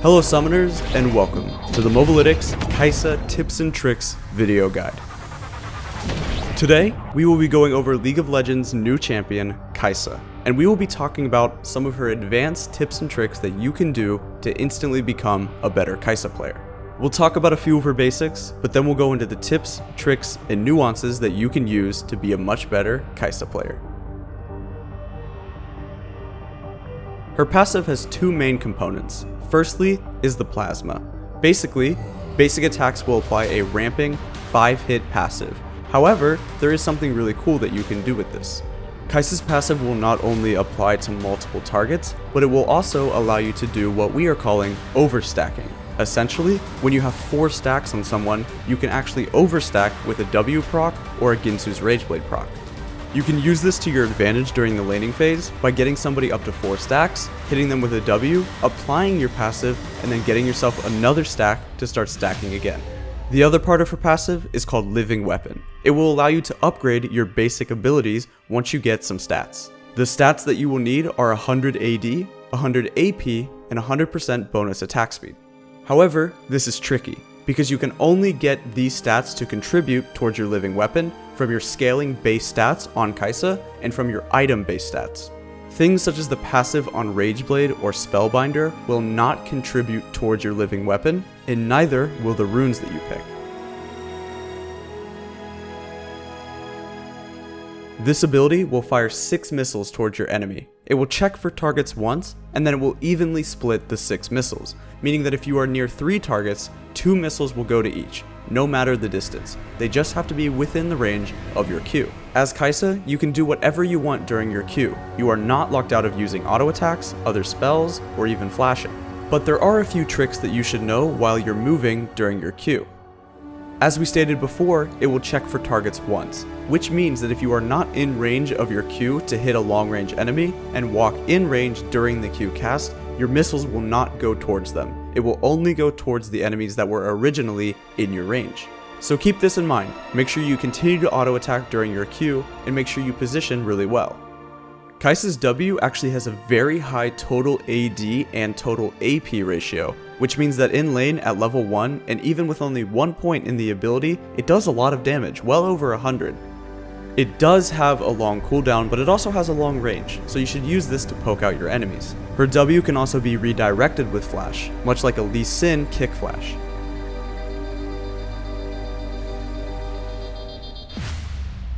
Hello summoners, and welcome to the Mobalytics Kai'Sa Tips and Tricks video guide. Today, we will be going over League of Legends' new champion, Kai'Sa, and we will be talking about some of her advanced tips and tricks that you can do to instantly become a better Kai'Sa player. We'll talk about a few of her basics, but then we'll go into the tips, tricks, and nuances that you can use to be a much better Kai'Sa player. Her passive has two main components. Firstly is the plasma. Basically, basic attacks will apply a ramping 5-hit passive. However, there is something really cool that you can do with this. Kai'Sa's passive will not only apply to multiple targets, but it will also allow you to do what we are calling overstacking. Essentially, when you have 4 stacks on someone, you can actually overstack with a W proc or a Ginsu's Rageblade proc. You can use this to your advantage during the laning phase by getting somebody up to 4 stacks, hitting them with a W, applying your passive, and then getting yourself another stack to start stacking again. The other part of her passive is called Living Weapon. It will allow you to upgrade your basic abilities once you get some stats. The stats that you will need are 100 AD, 100 AP, and 100% bonus attack speed. However, this is tricky, because you can only get these stats to contribute towards your Living Weapon from your scaling base stats on Kai'Sa and from your item base stats. Things such as the passive on Rageblade or Spellbinder will not contribute towards your Living Weapon, and neither will the runes that you pick. This ability will fire 6 missiles towards your enemy. It will check for targets once, and then it will evenly split the 6 missiles, meaning that if you are near 3 targets, 2 missiles will go to each, no matter the distance. They just have to be within the range of your Q. As Kai'Sa, you can do whatever you want during your Q. You are not locked out of using auto attacks, other spells, or even flashing. But there are a few tricks that you should know while you're moving during your Q. As we stated before, it will check for targets once, which means that if you are not in range of your Q to hit a long range enemy and walk in range during the Q cast, your missiles will not go towards them. It will only go towards the enemies that were originally in your range. So keep this in mind. Make sure you continue to auto attack during your Q and make sure you position really well. Kai'Sa's W actually has a very high total AD and total AP ratio, which means that in lane at level 1 and even with only 1 point in the ability, it does a lot of damage, well over 100. It does have a long cooldown, but it also has a long range, so you should use this to poke out your enemies. Her W can also be redirected with flash, much like a Lee Sin kick flash.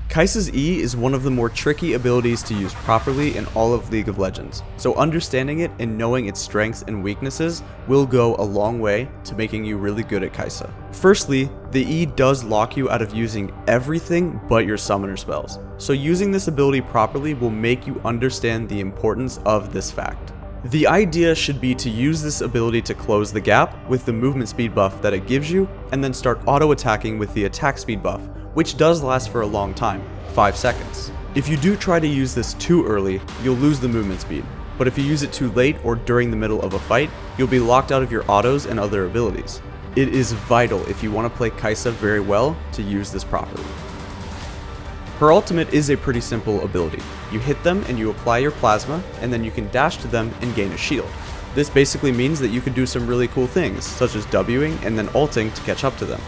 Kai'Sa's E is one of the more tricky abilities to use properly in all of League of Legends, so understanding it and knowing its strengths and weaknesses will go a long way to making you really good at Kai'Sa. Firstly, the E does lock you out of using everything but your summoner spells, so using this ability properly will make you understand the importance of this fact. The idea should be to use this ability to close the gap with the movement speed buff that it gives you, and then start auto attacking with the attack speed buff, which does last for a long time, 5 seconds. If you do try to use this too early, you'll lose the movement speed, but if you use it too late or during the middle of a fight, you'll be locked out of your autos and other abilities. It is vital if you want to play Kai'Sa very well to use this properly. Her ultimate is a pretty simple ability. You hit them and you apply your plasma, and then you can dash to them and gain a shield. This basically means that you can do some really cool things, such as Wing and then ulting to catch up to them.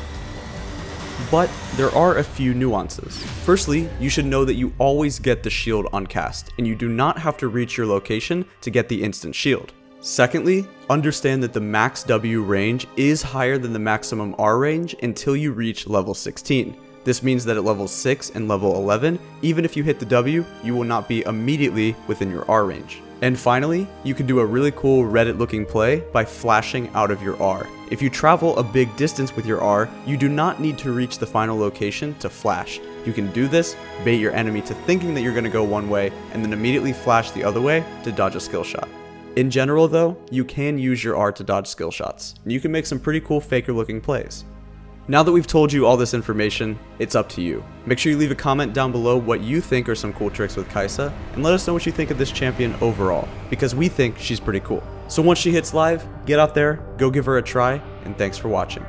But there are a few nuances. Firstly, you should know that you always get the shield on cast, and you do not have to reach your location to get the instant shield. Secondly, understand that the max W range is higher than the maximum R range until you reach level 16. This means that at level 6 and level 11, even if you hit the W, you will not be immediately within your R range. And finally, you can do a really cool Reddit looking play by flashing out of your R. If you travel a big distance with your R, you do not need to reach the final location to flash. You can do this, bait your enemy to thinking that you're going to go one way, and then immediately flash the other way to dodge a skill shot. In general though, you can use your R to dodge skill shots, and you can make some pretty cool faker looking plays. Now that we've told you all this information, it's up to you. Make sure you leave a comment down below what you think are some cool tricks with Kai'Sa, and let us know what you think of this champion overall, because we think she's pretty cool. So once she hits live, get out there, go give her a try, and thanks for watching.